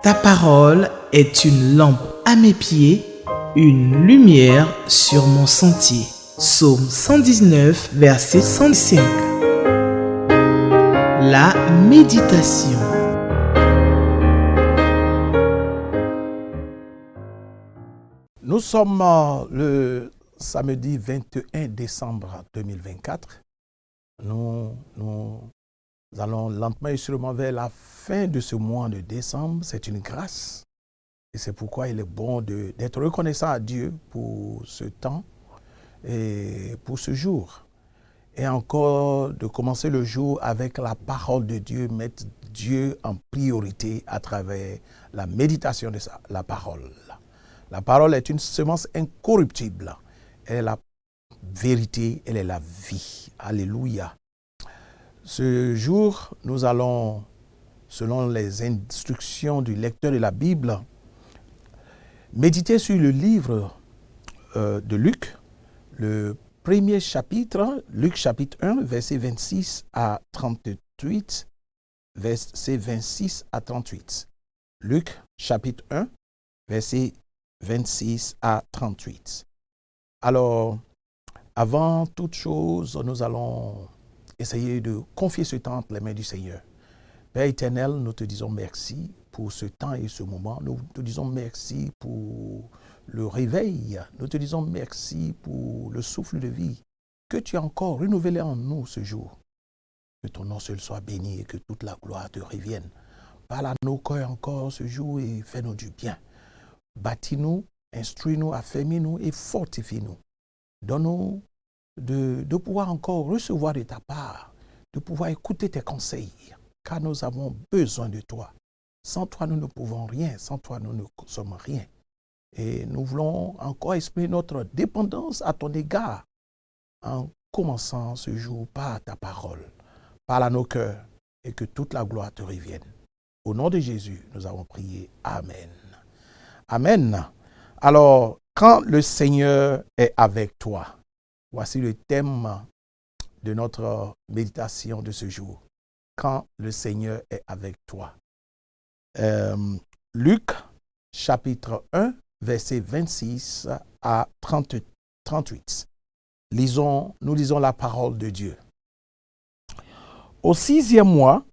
Ta parole est une lampe à mes pieds, une lumière sur mon sentier. Psaume 119, verset 105. La méditation. Nous sommes le samedi 21 décembre 2024. Nous allons lentement et sûrement vers la fin de ce mois de décembre. C'est une grâce. Et c'est pourquoi il est bon d'être reconnaissant à Dieu pour ce temps et pour ce jour. Et encore de commencer le jour avec la parole de Dieu, mettre Dieu en priorité à travers la méditation de la parole. La parole est une semence incorruptible. Elle est la vérité, elle est la vie. Alléluia. Ce jour, nous allons, selon les instructions du lecteur de la Bible, méditer sur le livre de Luc, le premier chapitre, Luc chapitre 1, verset 26 à 38, verset 26 à 38. Luc chapitre 1, verset 26 à 38. Alors, avant toute chose, nous allons essayer de confier ce temps entre les mains du Seigneur. Père éternel, nous te disons merci pour ce temps et ce moment. Nous te disons merci pour le réveil. Nous te disons merci pour le souffle de vie que tu as encore renouvelé en nous ce jour. Que ton nom seul soit béni et que toute la gloire te revienne. Parle à nos cœurs encore ce jour et fais-nous du bien. Bâtis-nous, instruis-nous, affermis-nous et fortifie-nous. Donne-nous de pouvoir encore recevoir de ta part, de pouvoir écouter tes conseils, car nous avons besoin de toi. Sans toi, nous ne pouvons rien. Sans toi, nous ne sommes rien. Et nous voulons encore exprimer notre dépendance à ton égard en commençant ce jour par ta parole. Parle à nos cœurs et que toute la gloire te revienne. Au nom de Jésus, nous avons prié. Amen. Amen. Alors, quand le Seigneur est avec toi, voici le thème de notre méditation de ce jour. Quand le Seigneur est avec toi. Luc, chapitre 1, verset 26 à 38. Nous lisons la parole de Dieu. Au 6e mois,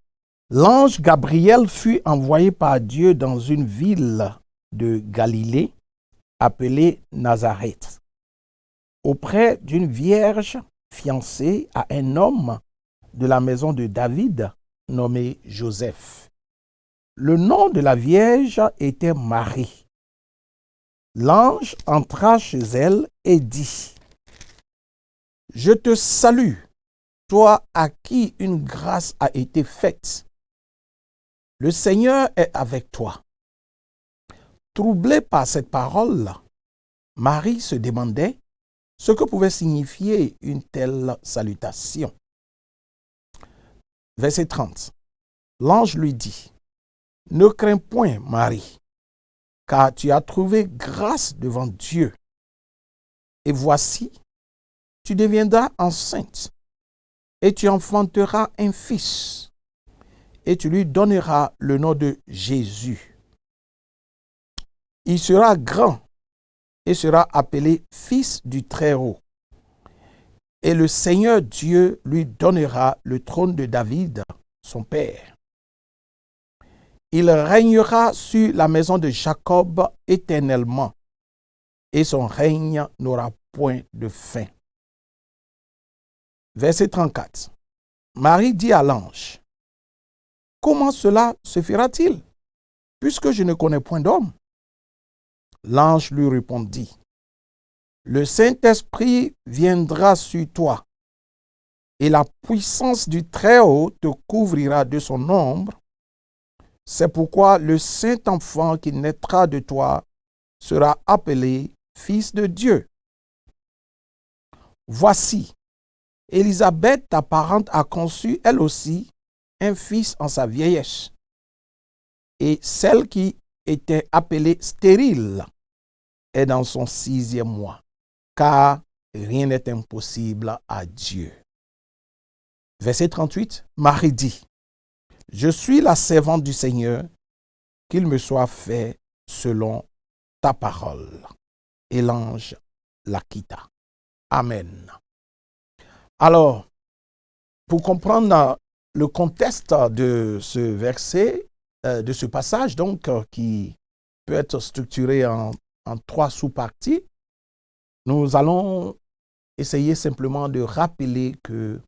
l'ange Gabriel fut envoyé par Dieu dans une ville de Galilée appelée Nazareth, auprès d'une vierge fiancée à un homme de la maison de David nommé Joseph. Le nom de la vierge était Marie. L'ange entra chez elle et dit : « Je te salue, toi à qui une grâce a été faite. Le Seigneur est avec toi. » Troublée par cette parole, Marie se demandait ce que pouvait signifier une telle salutation. Verset 30. L'ange lui dit : « Ne crains point, Marie, car tu as trouvé grâce devant Dieu. Et voici, tu deviendras enceinte, et tu enfanteras un fils, et tu lui donneras le nom de Jésus. Il sera grand et sera appelé Fils du Très-Haut. Et le Seigneur Dieu lui donnera le trône de David, son père. Il régnera sur la maison de Jacob éternellement, et son règne n'aura point de fin. » Verset 34. Marie dit à l'ange : « Comment cela se fera-t-il, puisque je ne connais point d'homme ? » L'ange lui répondit : « Le Saint-Esprit viendra sur toi, et la puissance du Très-Haut te couvrira de son ombre. C'est pourquoi le Saint-Enfant qui naîtra de toi sera appelé Fils de Dieu. Voici, Élisabeth, ta parente, a conçu elle aussi un fils en sa vieillesse, et celle qui était appelée stérile est dans son 6e mois, car rien n'est impossible à Dieu. » Verset 38, Marie dit : « Je suis la servante du Seigneur, qu'il me soit fait selon ta parole. Et l'ange la quitta. Amen. Alors, pour comprendre le contexte de ce verset, de ce passage, donc, qui peut être structuré en 3 sous-parties, nous allons essayer simplement de rappeler que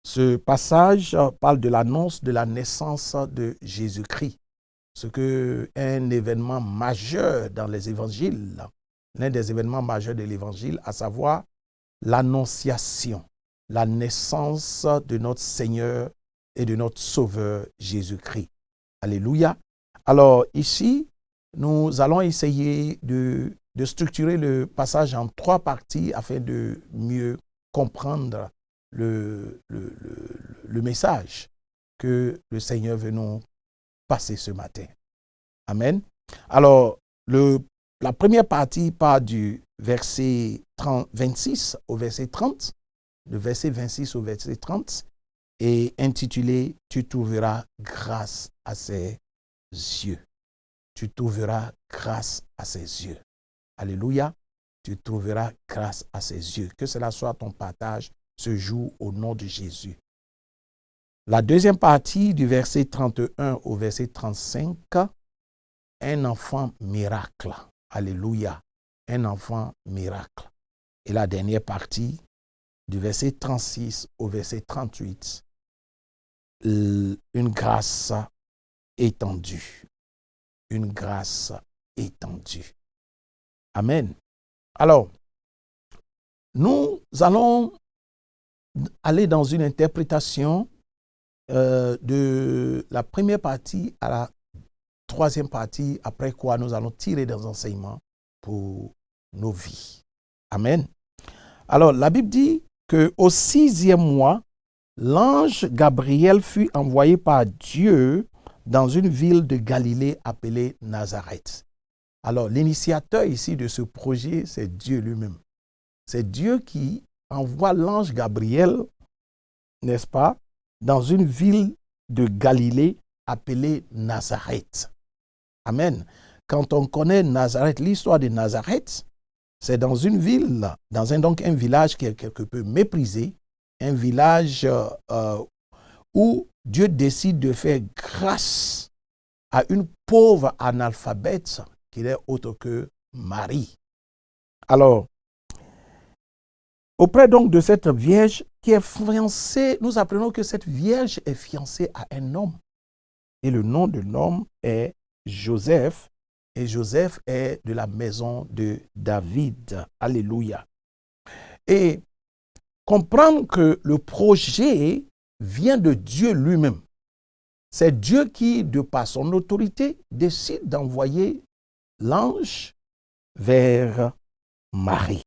ce passage parle de l'annonce de la naissance de Jésus-Christ, ce que un événement majeur dans les évangiles, l'un des événements majeurs de l'évangile, à savoir l'annonciation, la naissance de notre Seigneur et de notre Sauveur Jésus-Christ. Alléluia. Alors ici, nous allons essayer de structurer le passage en 3 parties afin de mieux comprendre le message que le Seigneur veut nous passer ce matin. Amen. Alors, la première partie part du verset 26 au verset 30, le verset 26 au verset 30, est intitulé « Tu trouveras grâce à ses yeux ». Tu trouveras grâce à ses yeux. Alléluia. Tu trouveras grâce à ses yeux. Que cela soit ton partage ce jour au nom de Jésus. La deuxième partie du verset 31 au verset 35, un enfant miracle. Alléluia. Un enfant miracle. Et la dernière partie du verset 36 au verset 38, une grâce étendue. Une grâce étendue. Amen. Alors, nous allons aller dans une interprétation de la première partie à la troisième partie, après quoi nous allons tirer des enseignements pour nos vies. Amen. Alors, la Bible dit qu'au 6e mois, l'ange Gabriel fut envoyé par Dieu dans une ville de Galilée appelée Nazareth. Alors, l'initiateur ici de ce projet, c'est Dieu lui-même. C'est Dieu qui envoie l'ange Gabriel, n'est-ce pas, dans une ville de Galilée appelée Nazareth. Amen. Quand on connaît Nazareth, l'histoire de Nazareth, c'est dans une ville, dans un village qui est quelque peu méprisé, un village où Dieu décide de faire grâce à une pauvre analphabète qui n'est autre que Marie. Alors, auprès donc de cette vierge qui est fiancée, nous apprenons que cette vierge est fiancée à un homme. Et le nom de l'homme est Joseph. Et Joseph est de la maison de David. Alléluia. Et comprendre que le projet vient de Dieu lui-même. C'est Dieu qui, de par son autorité, décide d'envoyer l'ange vers Marie.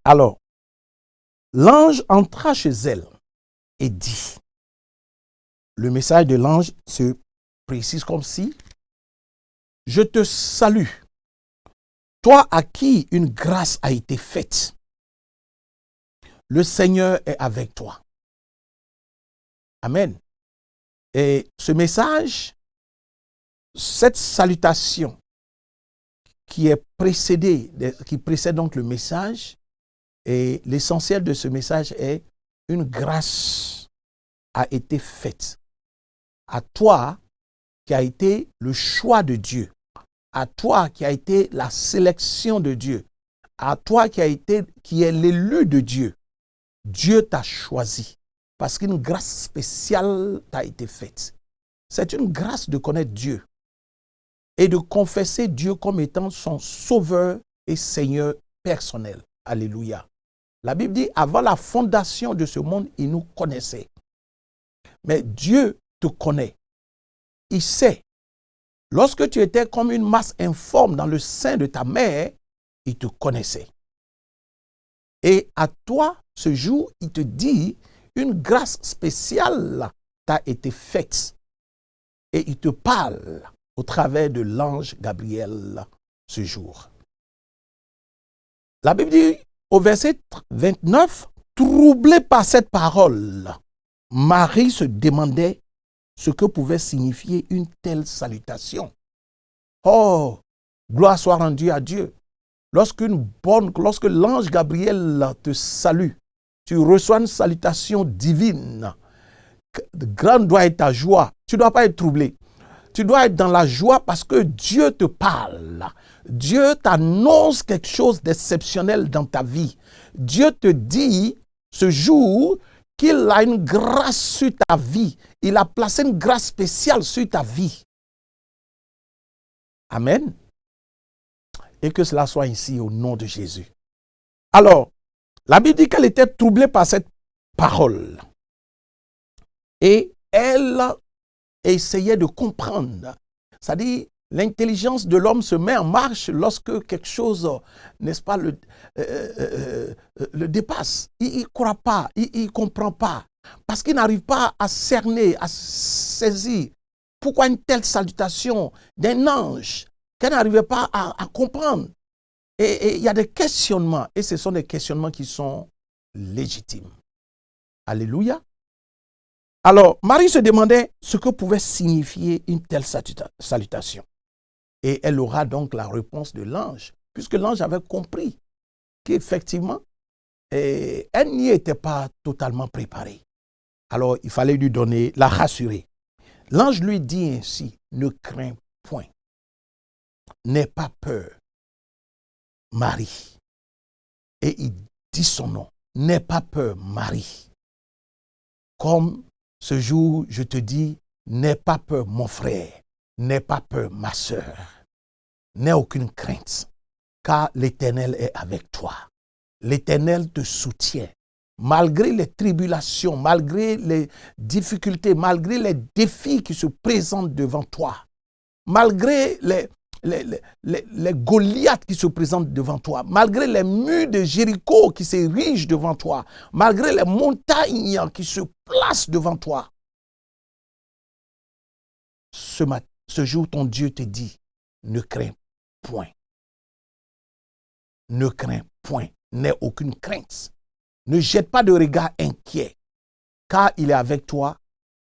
Alors, l'ange entra chez elle et dit, le message de l'ange se précise comme si, je te salue, toi à qui une grâce a été faite. Le Seigneur est avec toi. Amen. Et ce message, cette salutation qui précède donc le message, et l'essentiel de ce message est une grâce a été faite à toi qui a été le choix de Dieu, à toi qui a été la sélection de Dieu, à toi qui est l'élu de Dieu. Dieu t'a choisi parce qu'une grâce spéciale t'a été faite. C'est une grâce de connaître Dieu et de confesser Dieu comme étant son sauveur et Seigneur personnel. Alléluia. La Bible dit, avant la fondation de ce monde, il nous connaissait. Mais Dieu te connaît. Il sait. Lorsque tu étais comme une masse informe dans le sein de ta mère, il te connaissait. Et à toi, ce jour, il te dit, une grâce spéciale t'a été faite. Et il te parle au travers de l'ange Gabriel ce jour. La Bible dit au verset 29, troublée par cette parole, Marie se demandait ce que pouvait signifier une telle salutation. Oh, gloire soit rendue à Dieu. Lorsque l'ange Gabriel te salue, tu reçois une salutation divine. Grande doit être ta joie. Tu ne dois pas être troublé. Tu dois être dans la joie parce que Dieu te parle. Dieu t'annonce quelque chose d'exceptionnel dans ta vie. Dieu te dit ce jour qu'il a une grâce sur ta vie. Il a placé une grâce spéciale sur ta vie. Amen. Et que cela soit ainsi au nom de Jésus. Alors, la Bible dit qu'elle était troublée par cette parole. Et elle essayait de comprendre. C'est-à-dire, l'intelligence de l'homme se met en marche lorsque quelque chose, n'est-ce pas, le dépasse. Il ne croit pas, il ne comprend pas. Parce qu'il n'arrive pas à cerner, à saisir. Pourquoi une telle salutation d'un ange qu'elle n'arrivait pas à comprendre. Et il y a des questionnements. Et ce sont des questionnements qui sont légitimes. Alléluia. Alors, Marie se demandait ce que pouvait signifier une telle salutation. Et elle aura donc la réponse de l'ange, puisque l'ange avait compris qu'effectivement, elle n'y était pas totalement préparée. Alors, il fallait lui donner, la rassurer. L'ange lui dit ainsi, ne crains point, n'aie pas peur, Marie. Et il dit son nom, n'aie pas peur, Marie. Comme ce jour, je te dis, n'aie pas peur, mon frère, n'aie pas peur, ma sœur, n'aie aucune crainte, car l'Éternel est avec toi. L'Éternel te soutient. Malgré les tribulations, malgré les difficultés, malgré les défis qui se présentent devant toi, malgré les Goliaths qui se présentent devant toi, malgré les murs de Jéricho qui s'érigent devant toi, malgré les montagnes qui se placent devant toi, ce jour, ton Dieu te dit, ne crains point. Ne crains point, n'aie aucune crainte. Ne jette pas de regard inquiet, car il est avec toi,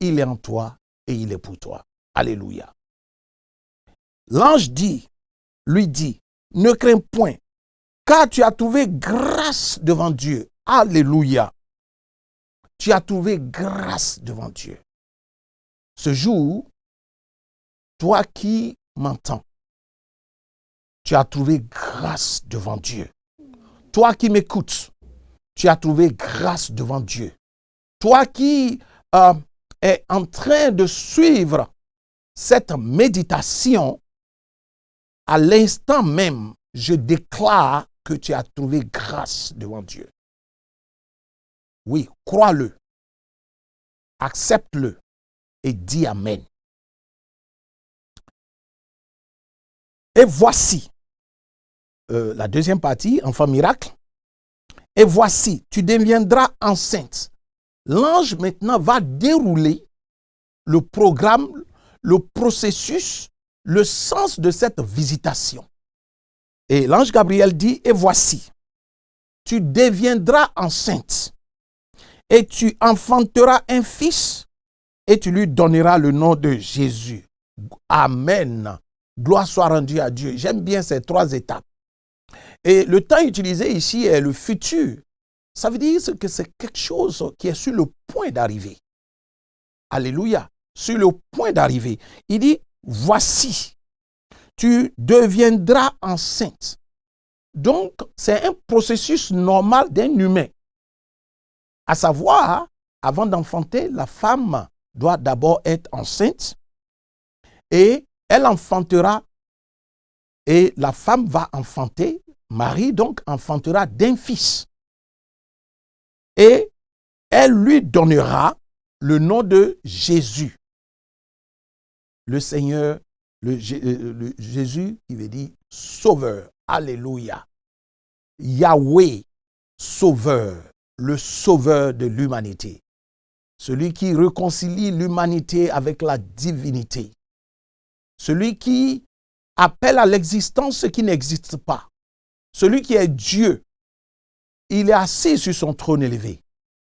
il est en toi et il est pour toi. Alléluia. L'ange lui dit, ne crains point, car tu as trouvé grâce devant Dieu. Alléluia. Tu as trouvé grâce devant Dieu. Ce jour, toi qui m'entends, tu as trouvé grâce devant Dieu. Toi qui m'écoutes, tu as trouvé grâce devant Dieu. Toi qui es en train de suivre cette méditation, à l'instant même, je déclare que tu as trouvé grâce devant Dieu. Oui, crois-le, accepte-le et dis Amen. Et voici, la deuxième partie, enfant miracle. Et voici, tu deviendras enceinte. L'ange maintenant va dérouler le programme, le processus, le sens de cette visitation. Et l'ange Gabriel dit, et voici, tu deviendras enceinte et tu enfanteras un fils et tu lui donneras le nom de Jésus. Amen. Gloire soit rendue à Dieu. J'aime bien ces trois étapes. Et le temps utilisé ici est le futur. Ça veut dire que c'est quelque chose qui est sur le point d'arriver. Alléluia. Sur le point d'arriver. Il dit, voici, tu deviendras enceinte. Donc, c'est un processus normal d'un humain. À savoir, avant d'enfanter, la femme doit d'abord être enceinte et elle enfantera et la femme va enfanter, Marie donc enfantera d'un fils. Et elle lui donnera le nom de Jésus. Le Seigneur, le Jésus qui veut dire sauveur. Alléluia. Yahweh, sauveur, le sauveur de l'humanité. Celui qui réconcilie l'humanité avec la divinité. Celui qui appelle à l'existence ce qui n'existe pas. Celui qui est Dieu. Il est assis sur son trône élevé.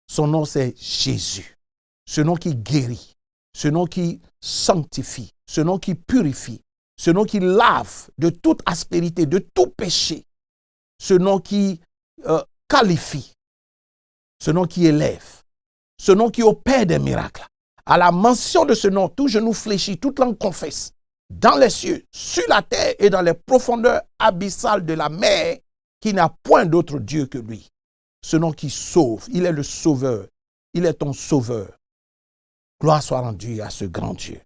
Son nom c'est Jésus. Ce nom qui guérit. ce nom qui sanctifie, ce nom qui purifie, ce nom qui lave de toute aspérité, de tout péché, ce nom qui qualifie, ce nom qui élève, ce nom qui opère des miracles. À la mention de ce nom, tout genou fléchit, toute langue confesse, dans les cieux, sur la terre et dans les profondeurs abyssales de la mer, qu'il n'y a point d'autre Dieu que lui. Ce nom qui sauve, il est le sauveur, il est ton sauveur. Gloire soit rendue à ce grand Dieu.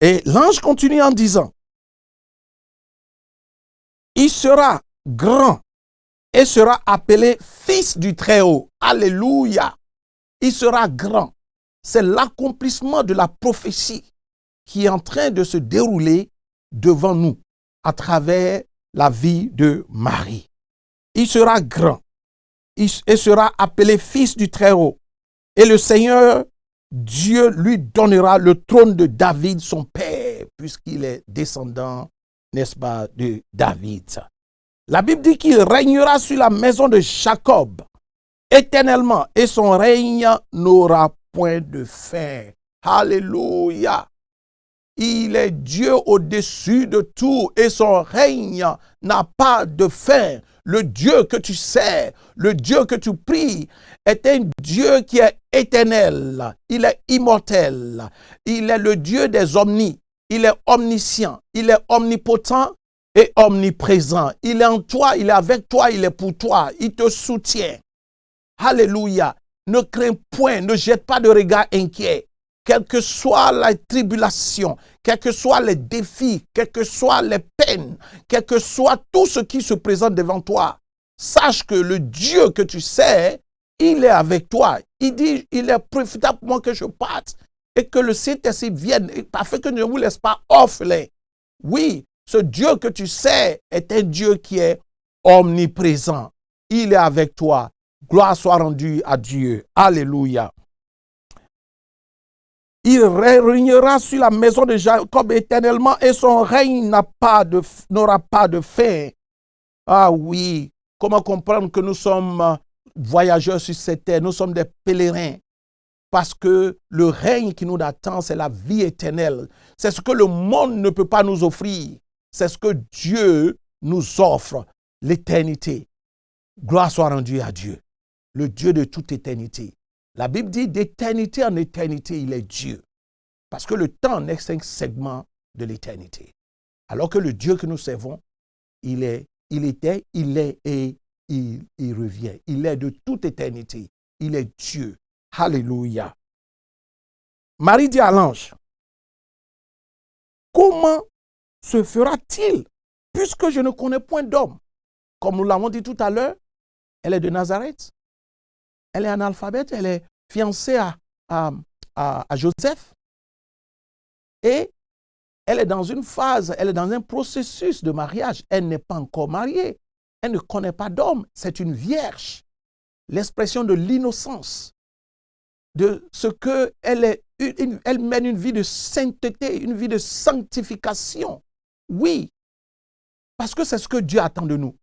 Et l'ange continue en disant, il sera grand et sera appelé fils du Très-Haut. Alléluia. Il sera grand. C'est l'accomplissement de la prophétie qui est en train de se dérouler devant nous à travers la vie de Marie. Il sera grand et sera appelé fils du Très-Haut. Et le Seigneur Dieu lui donnera le trône de David, son père, puisqu'il est descendant, n'est-ce pas, de David. La Bible dit qu'il régnera sur la maison de Jacob éternellement et son règne n'aura point de fin. Alléluia. Il est Dieu au-dessus de tout et son règne n'a pas de fin. Le Dieu que tu sers, le Dieu que tu pries est un Dieu qui est éternel, il est immortel, il est le Dieu des omnis, il est omniscient, il est omnipotent et omniprésent. Il est en toi, il est avec toi, il est pour toi, il te soutient. Alléluia. Ne crains point, ne jette pas de regard inquiet. Quelle que soit la tribulation, quels que soient les défis, quelles que soient les peines, quel que soit tout ce qui se présente devant toi, sache que le Dieu que tu sais, il est avec toi. Il dit, il est profitable pour moi que je parte et que le Saint-Esprit vienne, afin que ne vous laisse pas orphelin. Oui, ce Dieu que tu sais est un Dieu qui est omniprésent. Il est avec toi. Gloire soit rendue à Dieu. Alléluia. Il régnera sur la maison de Jacob éternellement et son règne n'aura pas de fin. Ah oui, comment comprendre que nous sommes voyageurs sur cette terre, nous sommes des pèlerins. Parce que le règne qui nous attend, c'est la vie éternelle. C'est ce que le monde ne peut pas nous offrir. C'est ce que Dieu nous offre, l'éternité. Gloire soit rendue à Dieu, le Dieu de toute éternité. La Bible dit d'éternité en éternité, il est Dieu. Parce que le temps n'est qu'un segment de l'éternité. Alors que le Dieu que nous servons, il était, il est et il revient. Il est de toute éternité. Il est Dieu. Alléluia. Marie dit à l'ange, comment se fera-t-il puisque je ne connais point d'homme? Comme nous l'avons dit tout à l'heure, elle est de Nazareth. Elle est analphabète, elle est fiancée à Joseph. Et elle est dans une phase, elle est dans un processus de mariage. Elle n'est pas encore mariée. Elle ne connaît pas d'homme. C'est une vierge. L'expression de l'innocence, de ce qu'elle est, elle mène une vie de sainteté, une vie de sanctification. Oui, parce que c'est ce que Dieu attend de nous,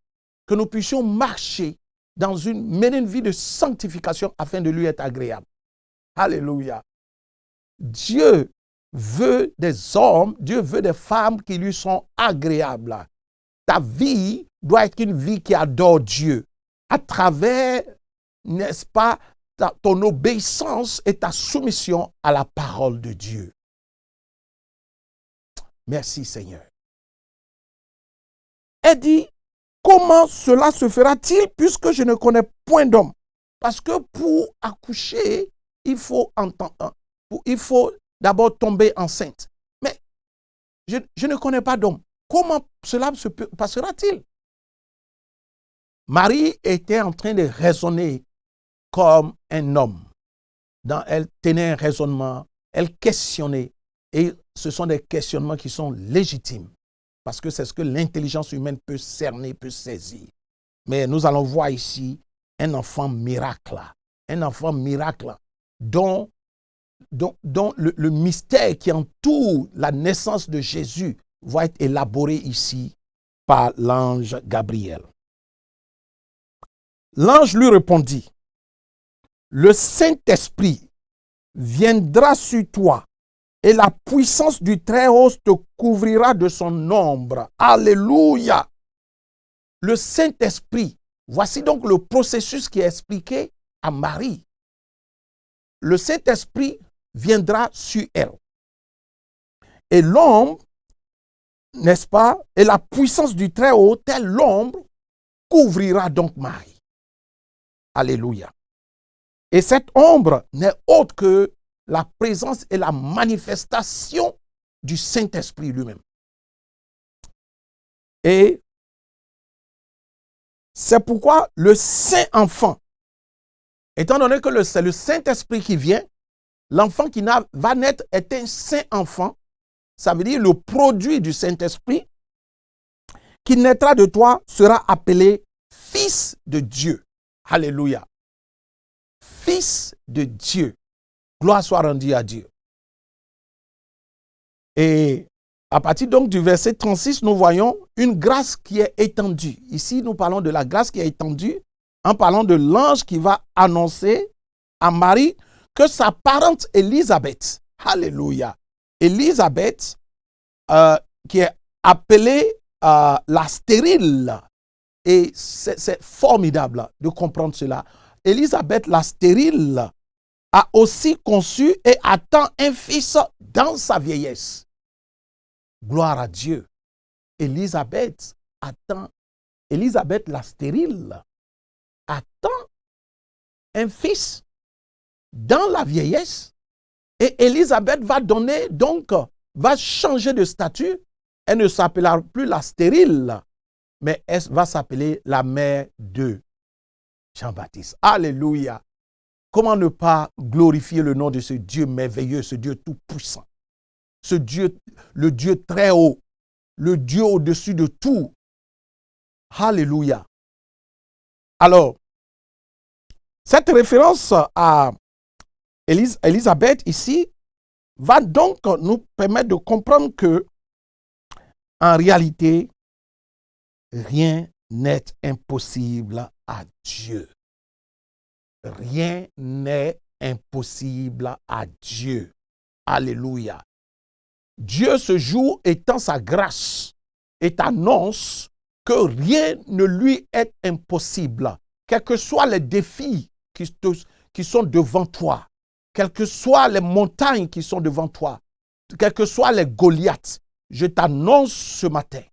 que nous puissions marcher mener une vie de sanctification afin de lui être agréable. Alléluia. Dieu veut des hommes, Dieu veut des femmes qui lui sont agréables. Ta vie doit être une vie qui adore Dieu à travers, n'est-ce pas, ton obéissance et ta soumission à la parole de Dieu. Merci Seigneur. Elle dit, comment cela se fera-t-il puisque je ne connais point d'homme? Parce que pour accoucher, il faut d'abord tomber enceinte. Mais je ne connais pas d'homme. Comment cela se passera-t-il? Marie était en train de raisonner comme un homme. Elle tenait un raisonnement, elle questionnait. Et ce sont des questionnements qui sont légitimes. Parce que c'est ce que l'intelligence humaine peut cerner, peut saisir. Mais nous allons voir ici un enfant miracle. Un enfant miracle dont le mystère qui entoure la naissance de Jésus va être élaboré ici par l'ange Gabriel. L'ange lui répondit, le Saint-Esprit viendra sur toi et la puissance du Très-Haut te couvrira de son ombre. Alléluia. Le Saint-Esprit, voici donc le processus qui est expliqué à Marie. Le Saint-Esprit viendra sur elle. Et l'ombre, n'est-ce pas, et la puissance du Très-Haut, telle l'ombre, couvrira donc Marie. Alléluia. Et cette ombre n'est autre que la présence et la manifestation du Saint-Esprit lui-même. Et c'est pourquoi le Saint-Enfant, étant donné que c'est le Saint-Esprit qui vient, l'enfant qui va naître est un Saint-Enfant, ça veut dire le produit du Saint-Esprit, qui naîtra de toi sera appelé Fils de Dieu. Alléluia. Fils de Dieu. Gloire soit rendue à Dieu. Et à partir donc du verset 36, nous voyons une grâce qui est étendue. Ici, nous parlons de la grâce qui est étendue en parlant de l'ange qui va annoncer à Marie que sa parente Élisabeth, alléluia, Élisabeth, qui est appelée la stérile, et c'est formidable de comprendre cela. Élisabeth, la stérile, a aussi conçu et attend un fils dans sa vieillesse. Gloire à Dieu. Élisabeth la stérile, attend un fils dans la vieillesse. Et Élisabeth va changer de statut. Elle ne s'appellera plus la stérile, mais elle va s'appeler la mère de Jean-Baptiste. Alléluia. Comment ne pas glorifier le nom de ce Dieu merveilleux, ce Dieu tout-puissant, ce Dieu, le Dieu très haut, le Dieu au-dessus de tout. Alléluia. Alors, cette référence à Élisabeth ici va donc nous permettre de comprendre que, en réalité, rien n'est impossible à Dieu. Rien n'est impossible à Dieu. Alléluia. Dieu, ce jour, étend sa grâce et t'annonce que rien ne lui est impossible. Quels que soient les défis qui sont devant toi, quelles que soient les montagnes qui sont devant toi, quels que soient les Goliaths, je t'annonce ce matin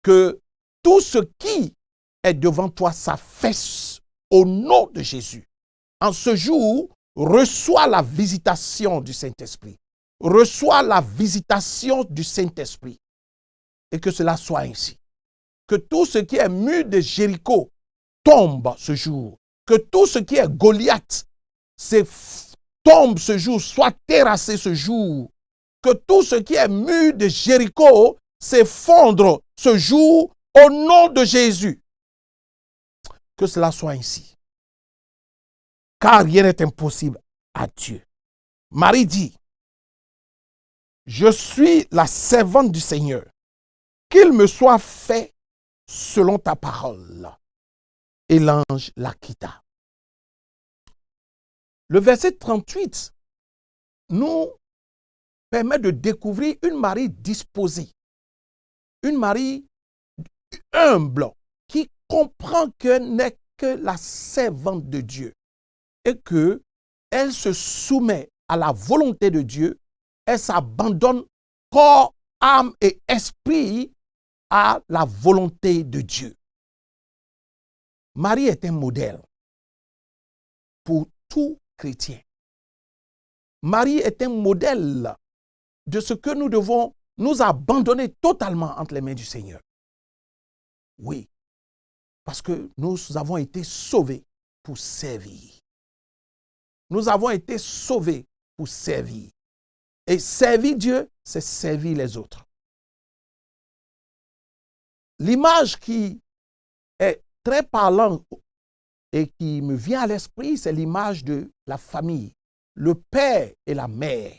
que tout ce qui est devant toi s'affaisse au nom de Jésus. En ce jour, reçois la visitation du Saint-Esprit. Reçois la visitation du Saint-Esprit. Et que cela soit ainsi. Que tout ce qui est mur de Jéricho tombe ce jour. Que tout ce qui est Goliath tombe ce jour, soit terrassé ce jour. Que tout ce qui est mur de Jéricho s'effondre ce jour au nom de Jésus. Que cela soit ainsi. Car rien n'est impossible à Dieu. Marie dit, je suis la servante du Seigneur. Qu'il me soit fait selon ta parole. Et l'ange la quitta. Le verset 38 nous permet de découvrir une Marie disposée. Une Marie humble qui comprend qu'elle n'est que la servante de Dieu et qu'elle se soumet à la volonté de Dieu. Elle s'abandonne corps, âme et esprit à la volonté de Dieu. Marie est un modèle pour tout chrétien. Marie est un modèle de ce que nous devons nous abandonner totalement entre les mains du Seigneur. Oui, parce que nous avons été sauvés pour servir. Nous avons été sauvés pour servir. Et servir Dieu, c'est servir les autres. L'image qui est très parlante et qui me vient à l'esprit, c'est l'image de la famille, le père et la mère.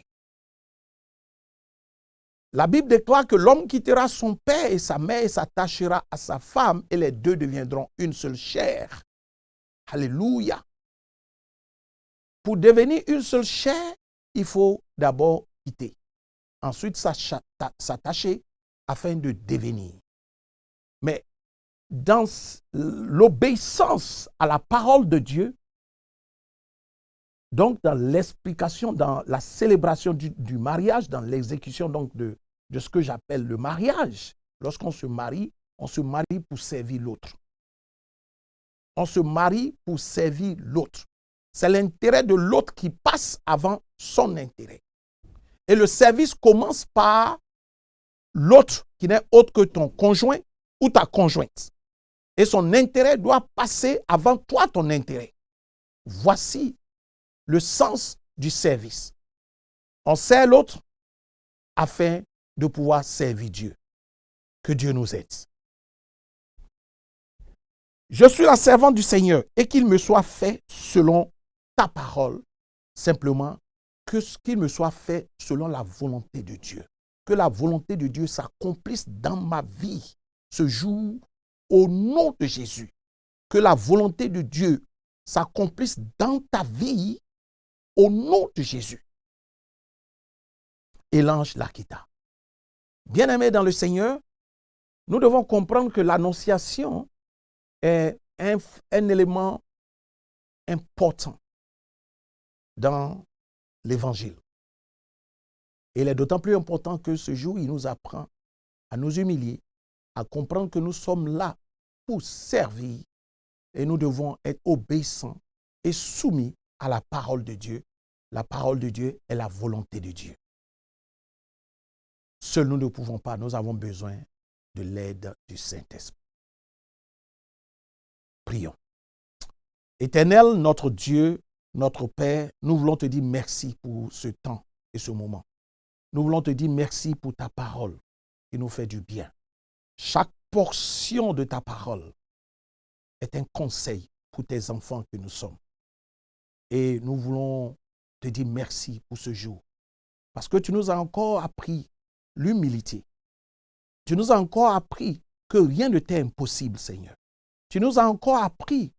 La Bible déclare que l'homme quittera son père et sa mère et s'attachera à sa femme et les deux deviendront une seule chair. Alléluia. Pour devenir une seule chair, il faut d'abord quitter. Ensuite, s'attacher afin de devenir. Mais dans l'obéissance à la parole de Dieu, donc dans l'explication, dans la célébration du mariage, dans l'exécution donc de ce que j'appelle le mariage, lorsqu'on se marie pour servir l'autre. On se marie pour servir l'autre. C'est l'intérêt de l'autre qui passe avant son intérêt. Et le service commence par l'autre qui n'est autre que ton conjoint ou ta conjointe. Et son intérêt doit passer avant toi ton intérêt. Voici le sens du service. On sert l'autre afin de pouvoir servir Dieu. Que Dieu nous aide. Je suis la servante du Seigneur et qu'il me soit fait selon ta parole, simplement qu'il me soit fait selon la volonté de Dieu. Que la volonté de Dieu s'accomplisse dans ma vie ce jour au nom de Jésus. Que la volonté de Dieu s'accomplisse dans ta vie au nom de Jésus. Et l'ange la quitta. Bien-aimés dans le Seigneur, nous devons comprendre que l'annonciation est un élément important dans l'Évangile. Et il est d'autant plus important que ce jour, il nous apprend à nous humilier, à comprendre que nous sommes là pour servir et nous devons être obéissants et soumis à la parole de Dieu. La parole de Dieu est la volonté de Dieu. Seuls nous ne pouvons pas, nous avons besoin de l'aide du Saint-Esprit. Prions. Éternel, notre Dieu, notre Père, nous voulons te dire merci pour ce temps et ce moment. Nous voulons te dire merci pour ta parole qui nous fait du bien. Chaque portion de ta parole est un conseil pour tes enfants que nous sommes. Et nous voulons te dire merci pour ce jour. Parce que tu nous as encore appris l'humilité. Tu nous as encore appris que rien ne t'est impossible, Seigneur. Tu nous as encore appris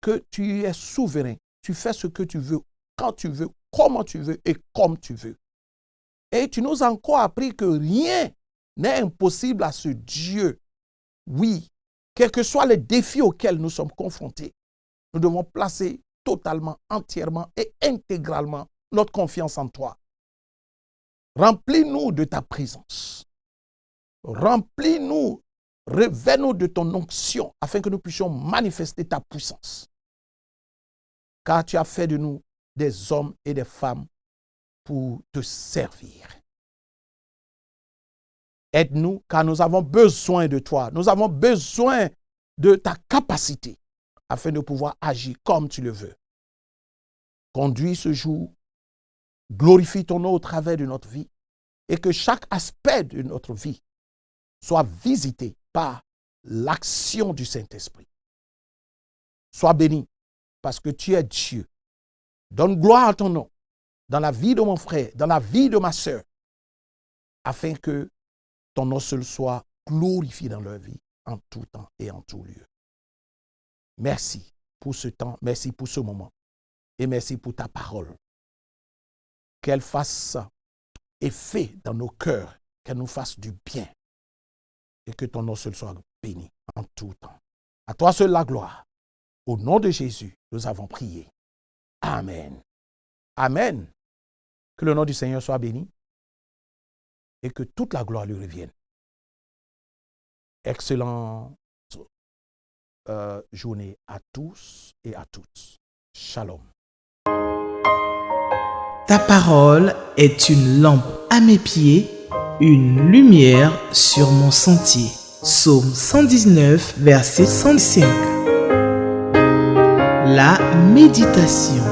que tu es souverain. Tu fais ce que tu veux, quand tu veux, comment tu veux et comme tu veux. Et tu nous as encore appris que rien n'est impossible à ce Dieu. Oui, quels que soient les défis auxquels nous sommes confrontés, nous devons placer totalement, entièrement et intégralement notre confiance en toi. Remplis-nous de ta présence. Remplis-nous, revêt-nous de ton onction afin que nous puissions manifester ta puissance. Car tu as fait de nous des hommes et des femmes pour te servir. Aide-nous car nous avons besoin de toi. Nous avons besoin de ta capacité afin de pouvoir agir comme tu le veux. Conduis ce jour, glorifie ton nom au travers de notre vie et que chaque aspect de notre vie soit visité par l'action du Saint-Esprit. Sois béni parce que tu es Dieu. Donne gloire à ton nom dans la vie de mon frère, dans la vie de ma sœur, afin que ton nom seul soit glorifié dans leur vie en tout temps et en tout lieu. Merci pour ce temps, merci pour ce moment et merci pour ta parole. Qu'elle fasse effet dans nos cœurs, qu'elle nous fasse du bien et que ton nom seul soit béni en tout temps. À toi seul la gloire. Au nom de Jésus, nous avons prié. Amen. Amen. Que le nom du Seigneur soit béni et que toute la gloire lui revienne. Excellente journée à tous et à toutes. Shalom. Ta parole est une lampe à mes pieds, une lumière sur mon sentier. Psaume 119, verset 105. La méditation.